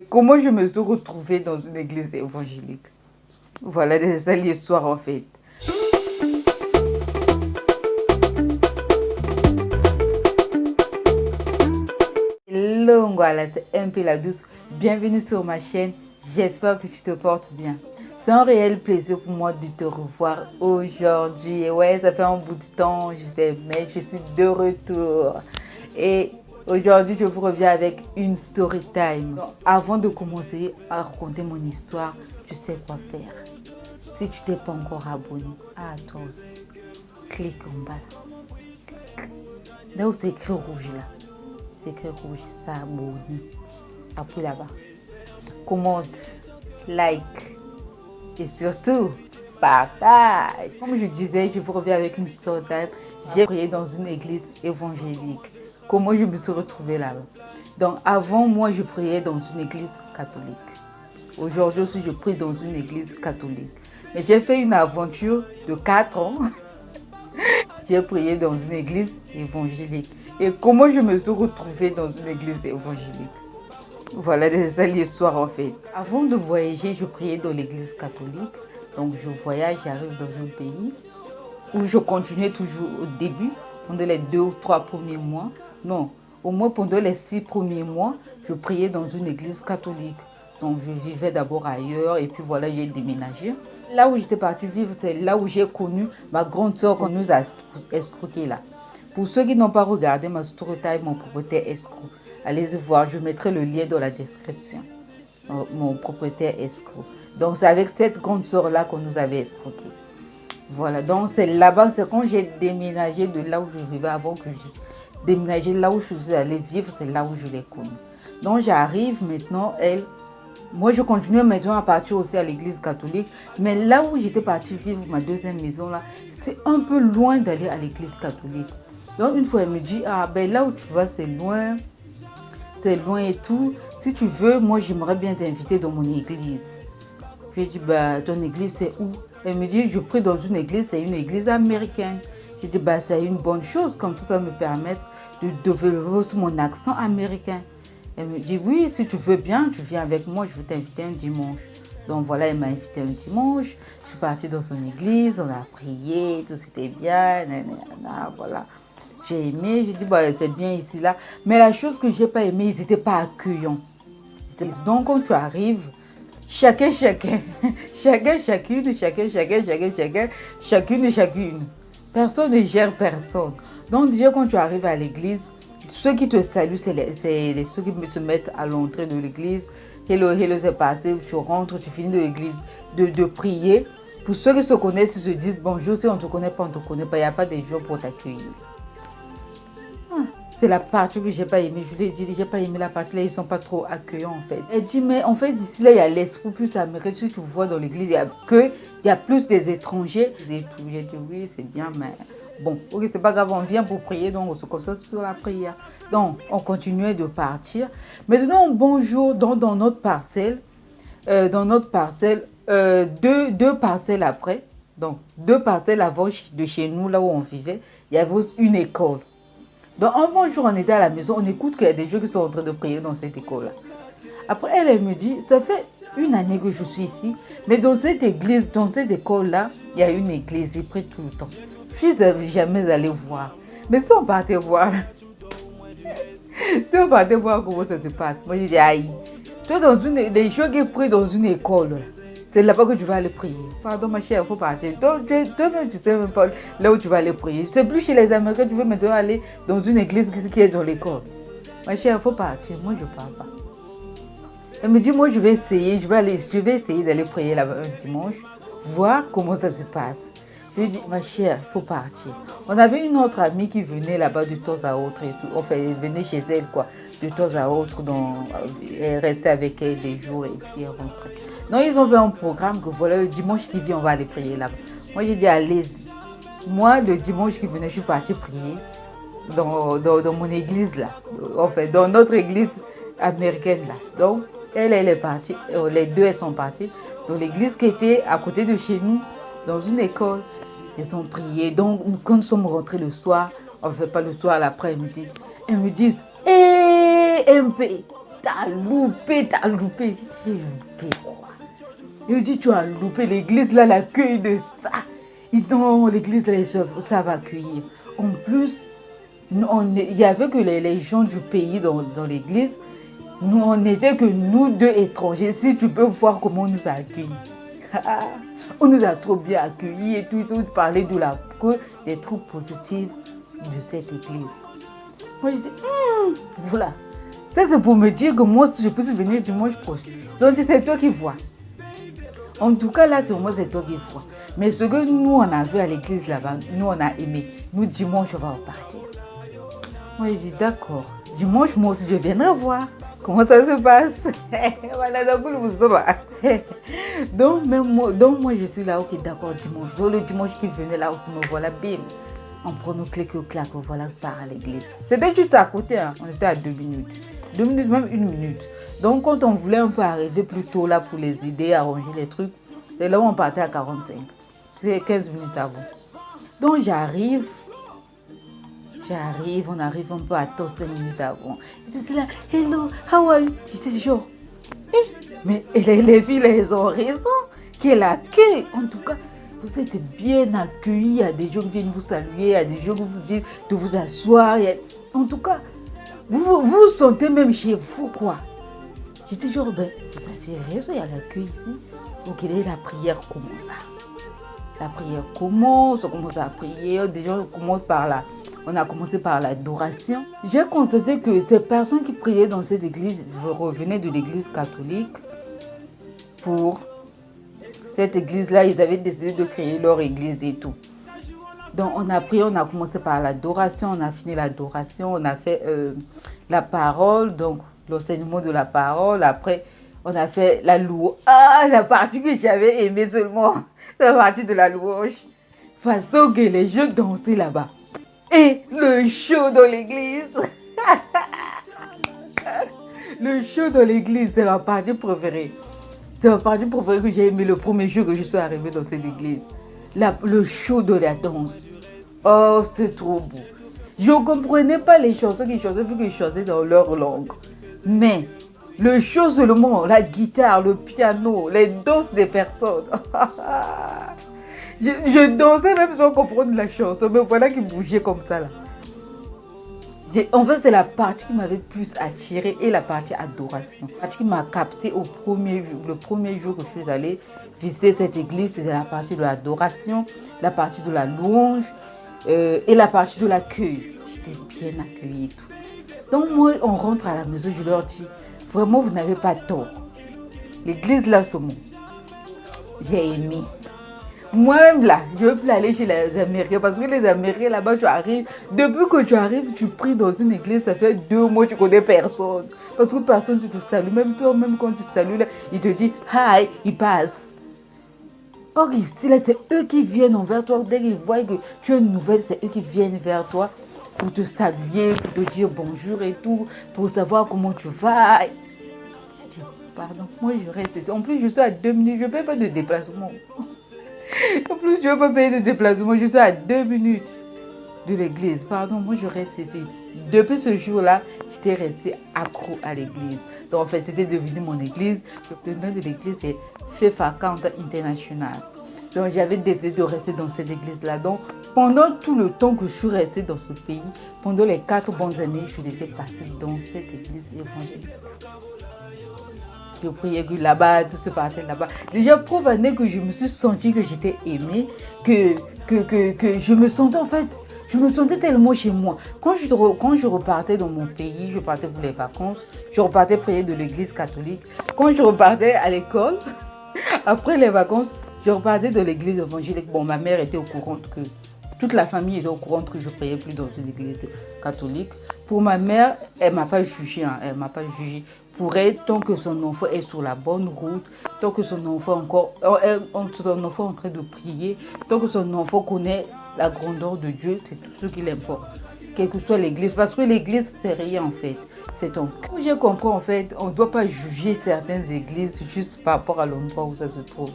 Comment je me suis retrouvée dans une église évangélique? Voilà ça l'histoire en fait. Hello Ngwala, c'est MP la douce. Bienvenue sur ma chaîne. J'espère que tu te portes bien. C'est un réel plaisir pour moi de te revoir aujourd'hui. Ouais, ça fait un bout de temps, je sais, mais je suis de retour. Et aujourd'hui, je vous reviens avec une story time. Donc, avant de commencer à raconter mon histoire, tu sais quoi faire. Si tu t'es pas encore abonné, toi aussi, clique en bas là. Là où c'est écrit rouge là. C'est écrit rouge, s'abonner. Appuie là-bas. Commente, like et surtout, partage. Comme je disais, je vous reviens avec une story time. J'ai prié dans une église évangélique. Comment je me suis retrouvée là-bas? Donc avant, moi, je priais dans une église catholique. Aujourd'hui aussi, je prie dans une église catholique. Mais j'ai fait une aventure de 4 ans. J'ai prié dans une église évangélique. Et comment je me suis retrouvée dans une église évangélique? Voilà ça l'histoire en fait. Avant de voyager, je priais dans l'église catholique. Donc je voyage, j'arrive dans un pays où je continuais toujours au début, pendant les 2 ou 3 premiers mois. Non, au moins pendant les 6 premiers mois, je priais dans une église catholique. Donc je vivais d'abord ailleurs et puis voilà, j'ai déménagé. Là où j'étais partie vivre, c'est là où j'ai connu ma grande soeur qu'on nous a escroqué là. Pour ceux qui n'ont pas regardé ma story time, mon propriétaire escroc, allez-y voir, je mettrai le lien dans la description. Mon propriétaire escroc. Donc c'est avec cette grande soeur là qu'on nous avait escroqué. Voilà, donc c'est là-bas, c'est quand j'ai déménagé de là où je vivais avant que je déménagé là où je suis allée vivre, c'est là où je l'ai connue. Donc j'arrive maintenant, moi je continue maintenant à partir aussi à l'église catholique, mais là où j'étais partie vivre ma deuxième maison là, c'était un peu loin d'aller à l'église catholique. Donc une fois elle me dit, là où tu vas c'est loin et tout, si tu veux, moi j'aimerais bien t'inviter dans mon église. Je lui ai dit, ton église c'est où? Elle me dit, je prie dans une église, c'est une église américaine. J'ai dit, c'est une bonne chose, comme ça me permet de développer mon accent américain. Elle me dit, oui, si tu veux bien, tu viens avec moi, je vais t'inviter un dimanche. Donc voilà, elle m'a invité un dimanche, je suis partie dans son église, on a prié, tout c'était bien, voilà. J'ai aimé, j'ai dit, c'est bien ici, là. Mais la chose que j'ai pas aimé, ils n'étaient pas accueillants. Donc quand tu arrives, chacune. Personne ne gère personne. Donc déjà quand tu arrives à l'église, ceux qui te saluent, c'est ceux qui se mettent à l'entrée de l'église. Hello, c'est passé, tu rentres, tu finis de l'église, de prier. Pour ceux qui se connaissent, ils se disent bonjour, si on ne te connaît pas, on ne te connaît pas, il n'y a pas de gens pour t'accueillir. C'est la partie que j'ai pas aimé. Je lui ai dit, j'ai pas aimé la partie là, ils sont pas trop accueillants en fait. Elle dit, mais en fait, ici là, il y a l'esprit plus américain. Si tu vois dans l'église, il y a plus des étrangers. J'ai dit, oui, c'est bien, mais bon, ok, c'est pas grave, on vient pour prier, donc on se concentre sur la prière. Donc, on continuait de partir. Maintenant, bonjour, dans notre parcelle, deux parcelles après, donc 2 parcelles avant de chez nous, là où on vivait, il y avait une école. Donc un bon jour, on était à la maison, on écoute qu'il y a des gens qui sont en train de prier dans cette école-là. Après, elle me dit, ça fait 1 année que je suis ici, mais dans cette église, dans cette école-là, il y a une église, ils prient tout le temps. Je ne suis jamais allée voir. Mais si on partait voir, comment ça se passe, moi je dis, aïe, toi, des gens qui prient dans une école, c'est là-bas que tu vas aller prier. Pardon ma chère, il faut partir. Toi-même, tu sais même pas là où tu vas aller prier. C'est plus chez les Américains, tu veux maintenant aller dans une église qui est dans l'école. Ma chère, il faut partir. Moi, je ne pars pas. Elle me dit, moi, je vais essayer. Je vais essayer d'aller prier là-bas un dimanche, voir comment ça se passe. Je lui dis, ma chère, il faut partir. On avait une autre amie qui venait là-bas de temps à autre. Et tout. Enfin, elle venait chez elle, quoi, de temps à autre. Donc, elle restait avec elle des jours et puis elle rentrait. Donc, ils ont fait un programme que voilà, le dimanche qui vient, on va aller prier là-bas. Moi, j'ai dit, allez-y. Moi, le dimanche qui venait, je suis partie prier dans mon église là. Enfin, dans notre église américaine là. Donc, elle est partie. Les deux, elles sont parties dans l'église qui était à côté de chez nous, dans une école. Elles ont prié. Donc, quand nous sommes rentrés le soir, enfin pas le soir, l'après-midi, elles me disent, hé, MP, t'as loupé. J'ai loupé quoi? Il me dit, tu as loupé l'église, là, l'accueil de ça. Non, l'église, là, ça va accueillir. En plus, il n'y avait que les gens du pays dans l'église. Nous, on n'était que nous deux étrangers. Si tu peux voir comment on nous a accueillis. On nous a trop bien accueillis et tout parler de des trucs positifs de cette église. Moi, je dis, voilà. Ça, c'est pour me dire que moi, si je puisse venir dimanche prochain. Donc, c'est toi qui vois. En tout cas, là, c'est toi qui vois. Mais ce que nous, on a vu à l'église là-bas, nous, on a aimé. Nous, dimanche, on va repartir. Moi, je dis, d'accord. Dimanche, moi aussi, je viendrai voir comment ça se passe. Voilà, donc, moi, je suis là, ok, d'accord, dimanche. Donc, le dimanche qui venait là aussi, me voilà, bim. On prend nos clics au clac, voilà, part à l'église. C'était juste à côté, hein. On était à 2 minutes. 2 minutes, même 1 minute. Donc, quand on voulait un peu arriver plus tôt là pour les idées, arranger les trucs, c'est là où on partait à 45. C'est 15 minutes avant. Donc, j'arrive, on arrive un peu à 5 minutes avant. Il était là, hello, how are you? J'étais genre, mais les filles, elles ont raison. Quel accueil, en tout cas. Vous êtes bien accueillis, il y a des gens qui viennent vous saluer, il y a des gens qui vous disent de vous asseoir. En tout cas, vous vous sentez même chez vous, quoi. J'étais genre, ben, vous avez raison, il y a l'accueil ici. Donc, la prière commence. La prière commence, on commence à prier. Déjà, on a commencé par l'adoration. J'ai constaté que ces personnes qui priaient dans cette église revenaient de l'église catholique. Pour cette église-là, ils avaient décidé de créer leur église et tout. Donc, on a prié, on a commencé par l'adoration, on a fini l'adoration, on a fait la parole, donc l'enseignement de la parole. Après, on a fait la louange. Ah, la partie que j'avais aimée seulement, la partie de la louange. Façon que les gens dansaient là-bas. Et le show dans l'église. Le show dans l'église, c'est la partie préférée. C'est la partie préférée que j'ai aimé le premier jour que je suis arrivée dans cette église. Le show de la danse. Oh, c'était trop beau. Je ne comprenais pas les chansons qu'ils chantaient vu qu'ils chantaient dans leur langue. Mais le show seulement, la guitare, le piano, les danses des personnes. Je dansais même sans comprendre la chanson. Mais voilà qu'ils bougeaient comme ça là. En fait, c'est la partie qui m'avait plus attirée et la partie adoration. La partie qui m'a captée le premier jour que je suis allée visiter cette église, c'était la partie de l'adoration, la partie de la louange et la partie de l'accueil. J'étais bien accueillie et tout. Donc moi, on rentre à la maison, je leur dis, vraiment, vous n'avez pas tort. L'église là, ce mot, j'ai aimé. Moi-même là, je ne veux plus aller chez les Américains parce que les Américains là-bas, tu arrives, depuis que tu arrives, tu pries dans une église, ça fait 2 mois, tu connais personne. Parce que personne ne te salue, même toi, même quand tu salues, là, il te dit hi, il passe. Or ici, là, c'est eux qui viennent envers toi. Dès qu'ils voient que tu as une nouvelle, c'est eux qui viennent vers toi pour te saluer, pour te dire bonjour et tout, pour savoir comment tu vas. Je dis, pardon, moi je reste ici. En plus, je suis à 2 minutes, je ne paie pas de déplacement. En plus, je ne veux pas payer de déplacement. Je suis à 2 minutes de l'église. Pardon, moi, je reste ici. Depuis ce jour-là, j'étais restée accro à l'église. Donc, en fait, c'était devenu mon église. Le nom de l'église, c'est Faith Account International. Donc, j'avais décidé de rester dans cette église-là. Donc, pendant tout le temps que je suis restée dans ce pays, pendant les 4 bonnes années, je l'étais passée dans cette église évangélique. Je priais que là-bas, tout se passait là-bas. Déjà, preuve année que je me suis sentie que j'étais aimée, que je me sentais en fait, je me sentais tellement chez moi. Quand je repartais dans mon pays, je partais pour les vacances, je repartais prier de l'église catholique. Quand je repartais à l'école, après les vacances, je repartais de l'église évangélique. Bon, ma mère était au courant que, toute la famille était au courant que je ne priais plus dans une église catholique. Pour ma mère, elle ne m'a pas jugée, hein, elle ne m'a pas jugée. Pour elle, tant que son enfant est sur la bonne route, tant que son enfant est en train de prier, tant que son enfant connaît la grandeur de Dieu, c'est tout ce qui l'importe. Quelle que soit l'église, parce que l'église, c'est rien en fait. C'est ton cœur. J'ai compris en fait, on ne doit pas juger certaines églises juste par rapport à l'endroit où ça se trouve.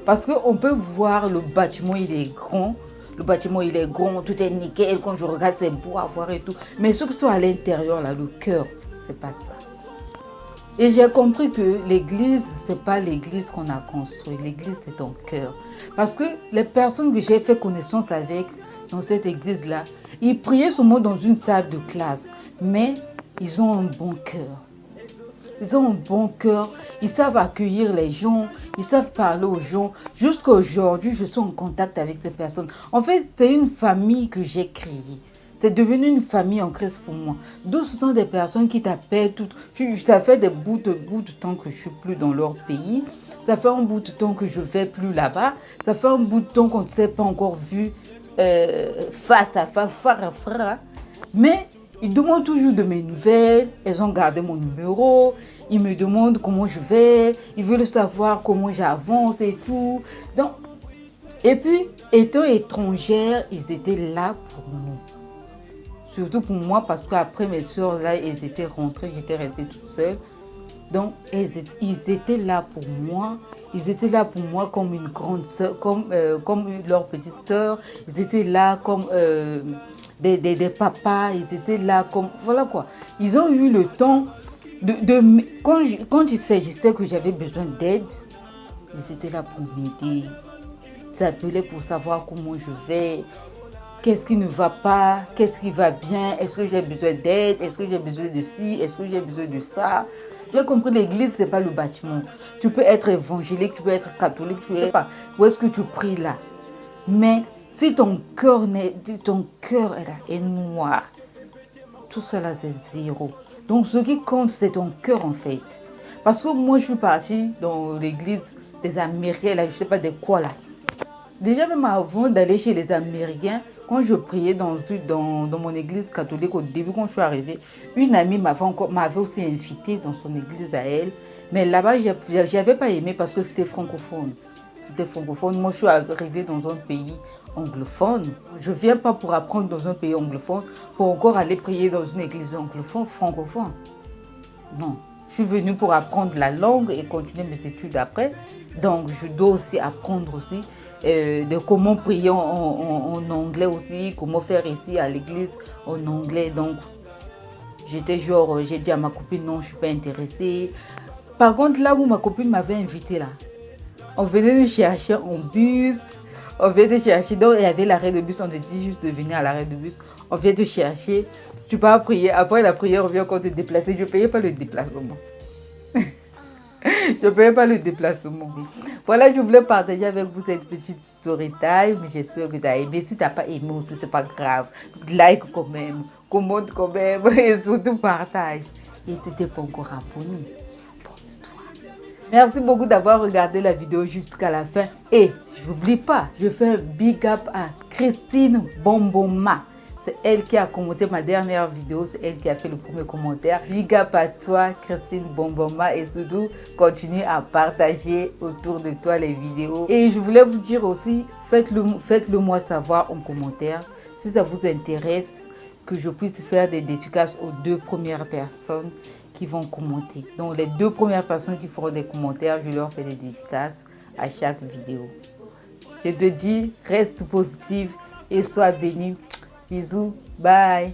Parce qu'on peut voir le bâtiment, il est grand. Le bâtiment, il est grand, tout est nickel. Quand je regarde, c'est beau à voir et tout. Mais ceux qui sont à l'intérieur, là, le cœur, c'est pas ça. Et j'ai compris que l'église, ce n'est pas l'église qu'on a construit. L'église, c'est ton cœur. Parce que les personnes que j'ai fait connaissance avec dans cette église-là, ils priaient seulement dans une salle de classe. Mais ils ont un bon cœur. Ils ont un bon cœur. Ils savent accueillir les gens. Ils savent parler aux gens. Jusqu'à aujourd'hui, je suis en contact avec ces personnes. En fait, c'est une famille que j'ai créée. C'est devenu une famille en Christ pour moi. D'où ce sont des personnes qui t'appellent. Ça fait des bouts de temps que je ne suis plus dans leur pays. Ça fait un bout de temps que je ne vais plus là-bas. Ça fait un bout de temps qu'on ne s'est pas encore vu face à face, frère. Mais ils demandent toujours de mes nouvelles. Elles ont gardé mon numéro. Ils me demandent comment je vais. Ils veulent savoir comment j'avance et tout. Donc, et puis, étant étrangère, ils étaient là pour nous. Surtout pour moi, parce qu'après mes soeurs, là, elles étaient rentrées, j'étais restée toute seule. Donc, ils étaient là pour moi. Ils étaient là pour moi comme une grande soeur, comme leur petite soeur. Ils étaient là comme des papas. Ils étaient là comme... Voilà quoi. Ils ont eu le temps quand il s'agissait que j'avais besoin d'aide, ils étaient là pour m'aider. Ils s'appelaient pour savoir comment je vais. Qu'est-ce qui ne va pas? Qu'est-ce qui va bien? Est-ce que j'ai besoin d'aide? Est-ce que j'ai besoin de ci? Est-ce que j'ai besoin de ça? J'ai compris, l'église, ce n'est pas le bâtiment. Tu peux être évangélique, tu peux être catholique, tu ne sais pas. Où est-ce que tu pries là? Mais si ton cœur est noir, tout cela c'est zéro. Donc ce qui compte, c'est ton cœur en fait. Parce que moi, je suis partie dans l'église des Américains, là, je ne sais pas de quoi là. Déjà, même avant d'aller chez les Américains, quand je priais dans mon église catholique au début, quand je suis arrivée, une amie m'avait aussi invitée dans son église à elle. Mais là-bas, je n'avais pas aimé parce que c'était francophone. C'était francophone. Moi, je suis arrivée dans un pays anglophone. Je ne viens pas pour apprendre dans un pays anglophone, pour encore aller prier dans une église anglophone, francophone. Non. Je suis venue pour apprendre la langue et continuer mes études après. Donc, je dois aussi apprendre aussi de comment prier en anglais aussi, comment faire ici à l'église en anglais. Donc, j'étais genre, j'ai dit à ma copine, non, je ne suis pas intéressée. Par contre, là où ma copine m'avait invitée, là, on venait nous chercher en bus. On vient te chercher. Donc, il y avait l'arrêt de bus. On te dit juste de venir à l'arrêt de bus. On vient te chercher. Tu pars prier. Après la prière, on vient encore te déplacer. Je ne payais pas le déplacement. Je ne payais pas le déplacement. Voilà, je voulais partager avec vous cette petite story time. J'espère que tu as aimé. Si tu n'as pas aimé aussi, ce n'est pas grave. Like quand même. Commente quand même. Et surtout partage. Et si tu n'es pas encore abonné, abonne-toi. Merci beaucoup d'avoir regardé la vidéo jusqu'à la fin. Et n'oublie pas, je fais un big up à Christine Bomboma. C'est elle qui a commenté ma dernière vidéo, c'est elle qui a fait le premier commentaire. Big up à toi, Christine Bomboma, et surtout, continue à partager autour de toi les vidéos. Et je voulais vous dire aussi, faites-le moi savoir en commentaire si ça vous intéresse que je puisse faire des dédicaces aux 2 premières personnes qui vont commenter. Donc les 2 premières personnes qui feront des commentaires, je leur fais des dédicaces à chaque vidéo. Je te dis, reste positive et sois béni. Bisous, bye.